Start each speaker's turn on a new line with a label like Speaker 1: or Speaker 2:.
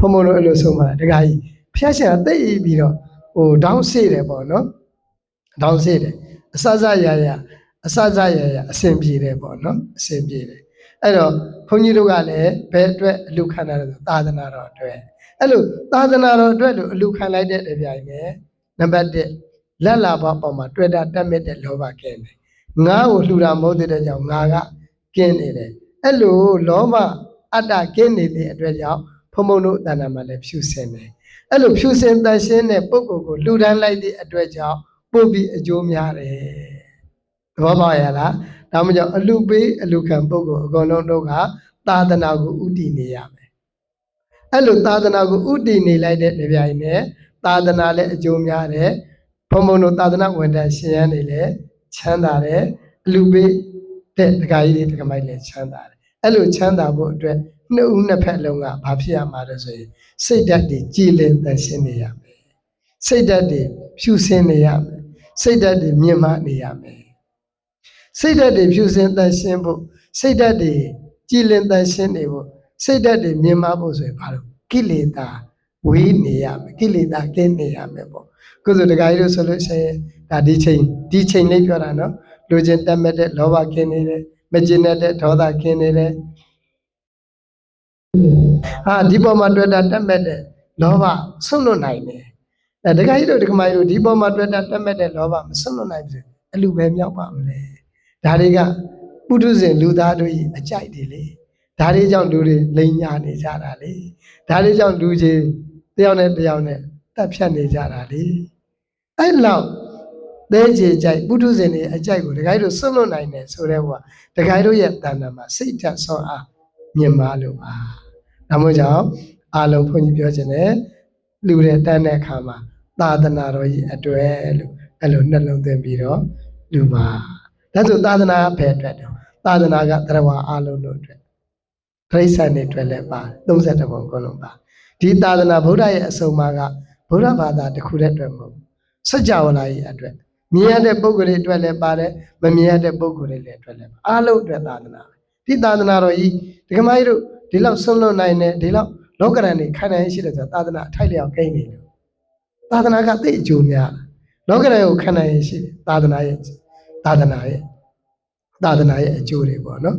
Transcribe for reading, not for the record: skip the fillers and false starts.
Speaker 1: ုံဘုံတို့အဲ့လိုဆုံးပါတခါကြီးဖျက်ရှင်ကတိတ်ပြီးတော့ဒေါင်းစေးတယ်ပေါ့နော်ဒေါင်းစေးတယ်အစစရရအဆင်ပြေတယ်ပေါ့နော်အဆင်ပြေတယ်အဲ့တော့ဘုန်းကြီးတို့ကလည်းဘယ်အတွက်အလူခံတာလဲဆိုသာသနာတော်အတွက်အဲ့လိုသာသနာတော်အတွက်လို့အလူခံလိုက်တဲ့တပြိုင်နဲ့နံပါတ်1လက်လာဘောပေါ်မှာတွေ့တာတက်မြင့်တဲ့လောဘကင်းတယ်ငါ့ကိုလှူတာမဟုတ်တဲ့ကြောင့်ငါကကင်းနေတယ်အဲ့လိုလောဘအတ္တကင်းနေတဲ့အတွက်ကြောင့်ဘုံဘုံတို့တဏ္ဍာမှာလည်းဖြူစင်တယ်အဲ့လိုဖြူစင်တန်ရှင်းတဲ့ပုဂ္ဂိုလ်ကိုလှူဒန်းလိုက်တဲ့အတွက်ကြောင့်ပို့ပြီးအကျိုးများတယ်သဘောပေါက်ရလားဒါမှမဟုတ်အလူပေးအလူခံပုဂ္ဂိုလ်အကုန်လုံးတို့ကသာသနာကိုဥတည်နေရမယ်အဲ့လိုသာသနာကိုဥတည်နေလိုက်တဲ့ကြိုင်နဲ့သာသနာလည်းအကျိုးများတယ်ဘုံဘုံတို့သာသနာဝန်ထမ်းရှင်ရန်တွေလည်းချမ်းသာတယ်အလူပေးတဲ့ဒကာကြီးတွေဒကာမကြီးလည်းချမ်းသာတယ်အဲ့လိုချမ်းသာဖို့အတွက်နှစ်ဦးနှစ်ဖက်လုံးကဘာဖြစ်ရမှာလဲဆိုရင်စိတ်ဓာတ်တွေကြည်လင်တန်ရှင်းနေရမယ်စိတ်ဓာတ်တွေဖြူစင်နေရမယ်စိတ်ဓာတ်တွေမြင့်မားနေရမယ်စိတ်ဓာတ်တွေဖြူစင်တန်ရှင်းဖို့စိတ်ဓာတ်တွေကြည်လင်တန်ရှင်းနေဖို့စိတ်ဓာတ်တွေမြင့်မားဖို့ဆိုရင်ဘာလို့ကိလေသာဝေးနေရမယ်ကိလေသာကင်းနေရမယ်ပေါ့ခုဆိုတခါကြီးလို့ဆိုလို့ရှိရင်ဒါဒီချိန်လေးပြောတာနော်လူချင်းတက်မဲ့တဲ့လောဘကင်းနေတယ်မကျင်တဲ့ဒေါသကင်းနေတယ်ဒီပေါ်မှာတွေ့တာတက်မဲ့တဲ့လောဘဆွတ်လွတ်နိုင်တယ်တခါကြီးတို့ဒကမကြီးတို့ဒီပေါ်မှာတွေ့တာတက်မဲ့တဲ့လောဘမဆွတ်လွတ်နိုင်ဘူးအလူပဲမြောက်ပါမလဲဒါတွေကပုထုဇဉ်လူသားတို့၏အကြိုက်တွေလေဒါတွေကြောင့်လူတွေလိန်ညာနေကြတာလေဒါတွေကြောင့်လူကြီးတယောက်နဲ့တက်ဖြတ်နေကြတာလေအဲ့လောက်သဲကြေကြိုက်ပုထုဇဉ်တွေအကြိုက်ကိုဒကာကြီးတို့ဆွတ်လွတ်နိုင်တယ်ဆိုတဲ့ဟိုကဒကာကြီးတို့ရဲ့တဏ္ဍာမှာစိတ်ဓာတ်ဆောအားမြင့်မားလို့ပါဒါမှမဟုတ်ကြောင့်အာလုံးဘုန်းကြီးပြောခြင်းနဲ့လူတွေတန်းတဲ့အခါမှာသာသနာတော်ကြီးအတွက်လို့အဲ့လိုနှလုံးသွင်းပြီးတော့လူပါဒါဆိုသာသနာဘယ်အတွက်တော့သာသနာကတရားဝါအာလုံးတို့အတွက်ပြိဿန်တွေအတွက်လည်းပါ32ပုံကုန်လုံးပါဒီသာသနာဗုဒ္ဓရဲ့အဆုံးအမကဗုဒ္ဓဘာသာတစ်ခုတည်းအတွက်မဟုတ်စัจ java လာကြီးအတွက်မြင်ရတဲ့ပုဂ္ဂိုလ်တွေအတွက်လည်းပါတယ်မမြင်ရတဲ့ပုဂ္ဂိုလ်တွေလည်းအတွက်လည်းပါအားလုံးအတွက်သာသနာဒီသာသနာတော်ကြီးဒီကမကြီးတို့ဒီလောက်ဆွလွတ်နိုင်တယ်ဒီလောက်လောကရန်တွေခံနိုင်ရှိတယ်ဆိုတာသာသနာအထိုက်လျောက်ကိန်းနေလို့သာသနာကသိအကျိုးများလောကရန်ကိုခံနိုင်ရှိတယ်သာသနာရဲ့အကျိုးတွေပေါ့နော်